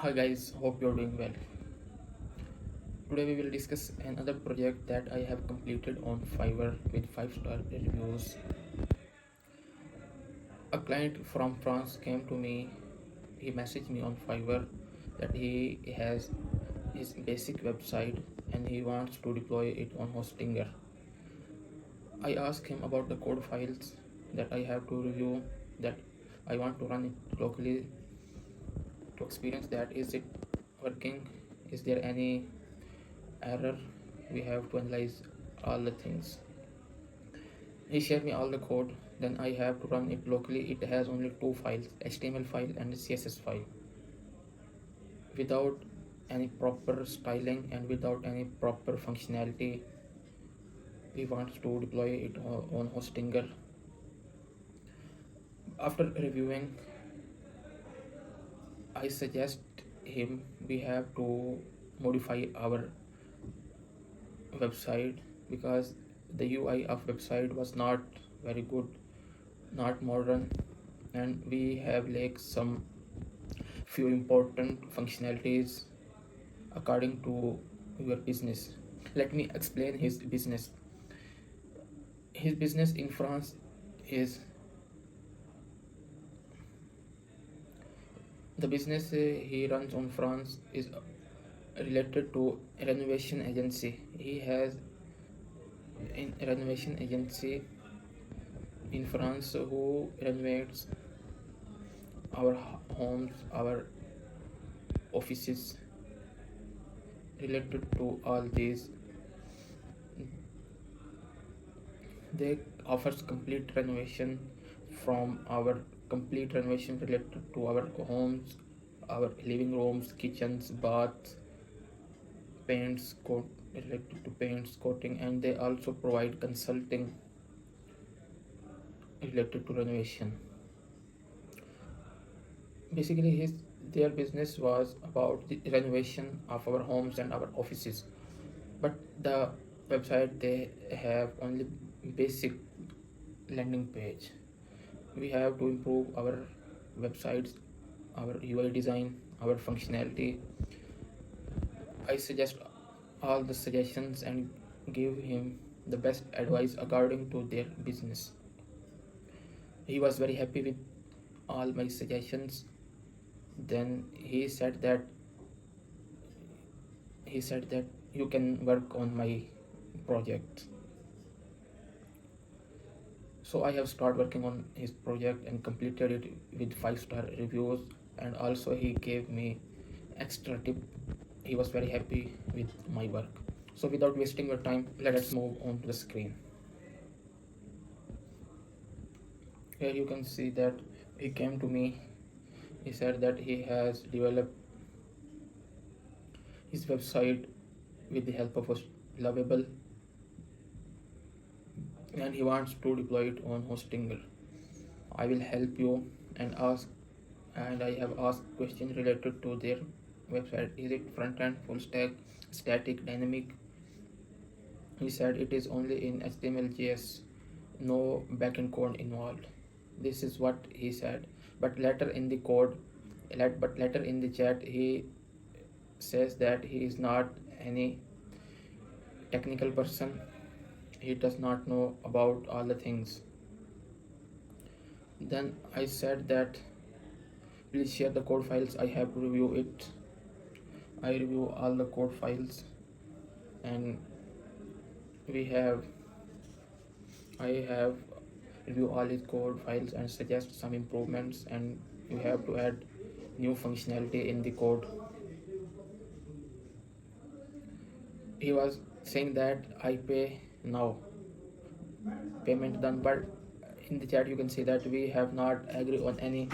Hi guys, hope you're doing well. Today we will discuss another project that I have completed on Fiverr with 5-star reviews. A client from France came to me. He messaged me on Fiverr that he has his basic website and he wants to deploy it on Hostinger. I asked him about the code files that I have to review, that I want to run it locally to experience that is it working, is there any error. We have to analyze all the things. He shared me all the code, then I have to run it locally. It has only two files, HTML file and CSS file. Without any proper styling and without any proper functionality, we want to deploy it on Hostinger. After reviewing, I suggest him we have to modify our website because the UI of website was not very good, not modern, and we have like some few important functionalities according to your business. Let me explain his business. His business in France is the business he runs on France is related to renovation agency. He has a renovation agency in France who renovates our homes, our offices. Related to all these, they offers complete renovation from our complete renovation related to our homes, our living rooms, kitchens, baths, paints, coat related to paints, coating, and they also provide consulting related to renovation. Basically, his their business was about the renovation of our homes and our offices, but the website they have only basic landing page. We have to improve our websites, our UI design, our functionality. I suggest all the suggestions and give him the best advice according to their business. He was very happy with all my suggestions. Then he said that you can work on my project. So I have started working on his project and completed it with 5-star reviews, and also he gave me extra tip. He was very happy with my work. So without wasting your time, let us move on to the screen. Here you can see that he came to me. He said that he has developed his website with the help of a lovable, and he wants to deploy it on Hostinger. I will help you and I have asked questions related to their website. Is it front end, full stack, static, dynamic? He said it is only in HTML, JS, no backend code involved. This is what he said. But later in the chat, he says that he is not any technical person. He does not know about all the things. Then I said that please share the code files. I have to review it. I review all the code files, and we have I have review all his code files and suggest some improvements, and you have to add new functionality in the code. He was saying that I pay now, payment done, but in the chat you can see that we have not agreed on any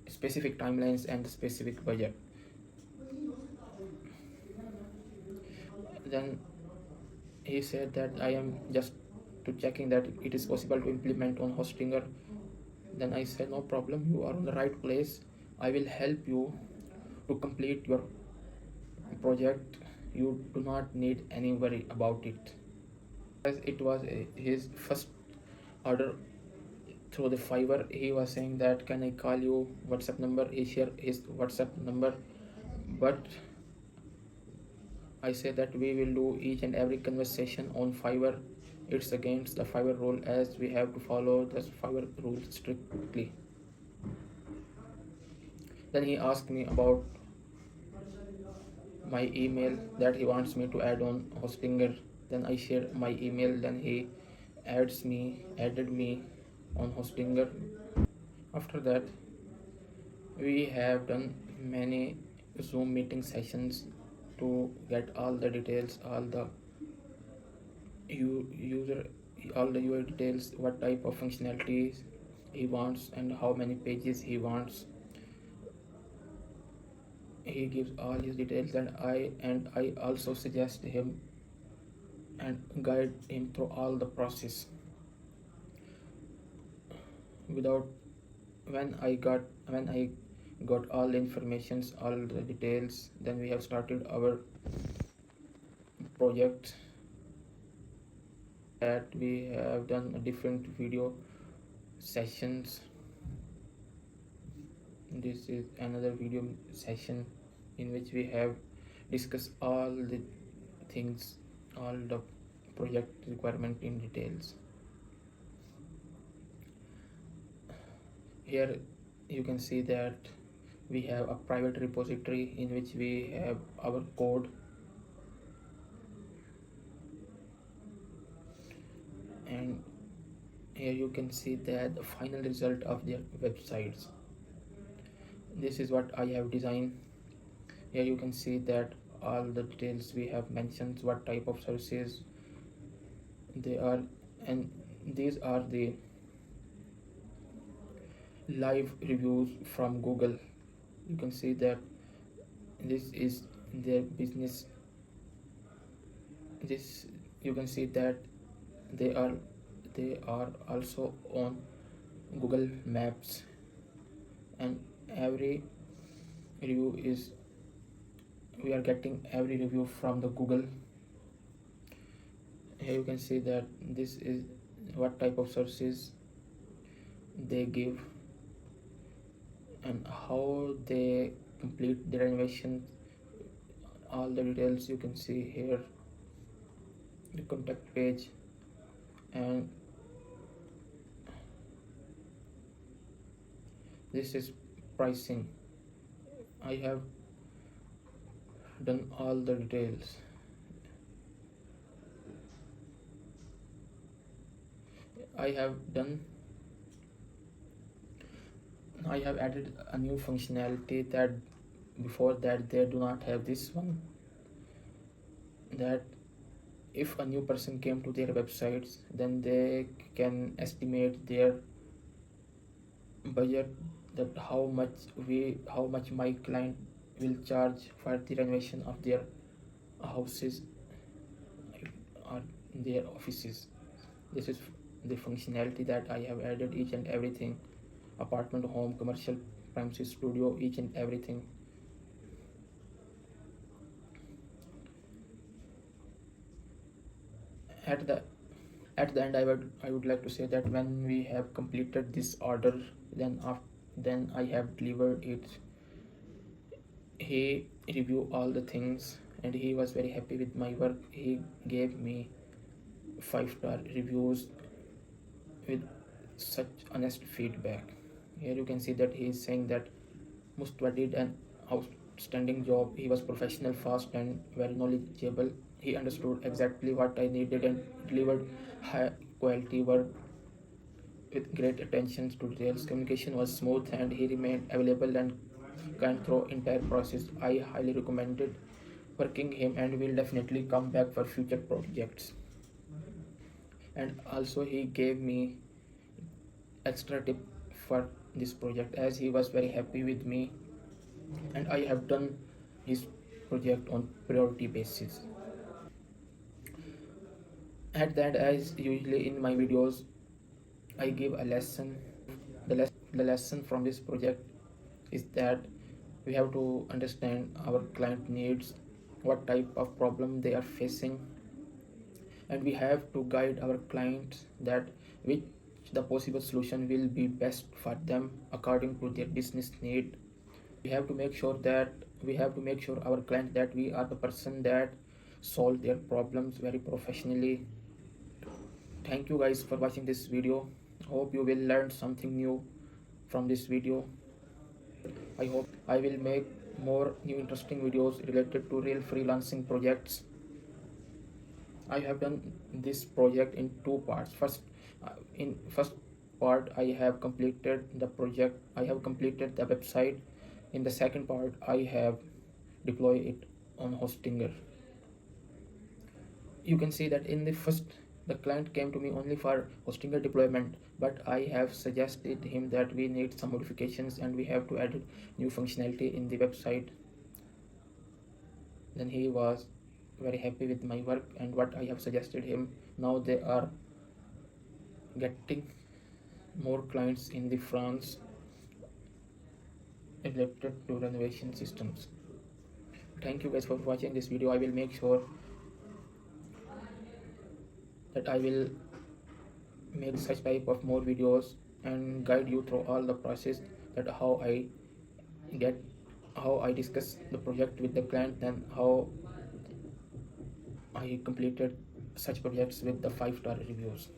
specific timelines and specific budget. Then he said that I am just to checking that it is possible to implement on Hostinger. Then I said no problem, you are on the right place. I will help you to complete your project. You do not need any worry about it. As it was his first order through the Fiverr, he was saying that can I call you WhatsApp number. He shared his WhatsApp number But I say that we will do each and every conversation on Fiverr. It's against the Fiverr rule, as we have to follow the Fiverr rules strictly. Then he asked me about my email that he wants me to add on Hostinger. Then I shared my email. Then he added me on Hostinger. After that, we have done many Zoom meeting sessions to get all the details, user, all the UI details, what type of functionalities he wants and how many pages he wants. He gives all his details, and I also suggest him and guide him through all the process. Without when I got all the informations, all the details, then we have started our project. That we have done different video sessions. This is another video session in which we have discussed all the things, all the project requirement in details. Here you can see that we have a private repository in which we have our code, and here you can see that the final result of their websites. This is what I have designed. Here you can see that all the details we have mentioned, what type of services they are, and these are the live reviews from Google. You can see that this is their business. This you can see that they are also on Google Maps, and every review is we are getting every review from the Google. Here you can see that this is what type of services they give and how they complete the renovation. All the details you can see here, the contact page, and this is pricing. I have done all the details. I have added a new functionality that before that they do not have. This one, that if a new person came to their websites, then they can estimate their budget, that how much my client will charge for the renovation of their houses or their offices. This is the functionality that I have added, each and everything: apartment, home, commercial premises, studio, each and everything. At the end, I would like to say that when we have completed this order, then I have delivered it. He reviewed all the things and he was very happy with my work. He gave me 5-star reviews with such honest feedback. Here you can see that he is saying that Mustafa did an outstanding job. He was professional, fast, and very knowledgeable. He understood exactly what I needed and delivered high quality work with great attention to details. Communication was smooth and he remained available and kind through entire process. I highly recommended working him and will definitely come back for future projects. And also he gave me extra tip for this project, as he was very happy with me and I have done his project on priority basis. At that, as usually in my videos, I give a lesson. The lesson from this project is that we have to understand our client needs, what type of problem they are facing, and we have to guide our clients that which the possible solution will be best for them according to their business need. We have to make sure that we have to make sure our client that we are the person that solve their problems very professionally. Thank you guys for watching this video. Hope you will learn something new from this video. I hope I will make more new interesting videos related to real freelancing projects. I have done this project in two parts. In first part, I have completed the project. I have completed the website. In the second part, I have deployed it on Hostinger. You can see that in the first, the client came to me only for Hostinger deployment, but I have suggested him that we need some modifications and we have to add new functionality in the website. Then he was very happy with my work and what I have suggested him. Now they are getting more clients in the France related to renovation systems. Thank you guys for watching this video. I will make sure that I will make such type of more videos and guide you through all the process, that how I discuss the project with the client, and how I completed such projects with the 5-star reviews.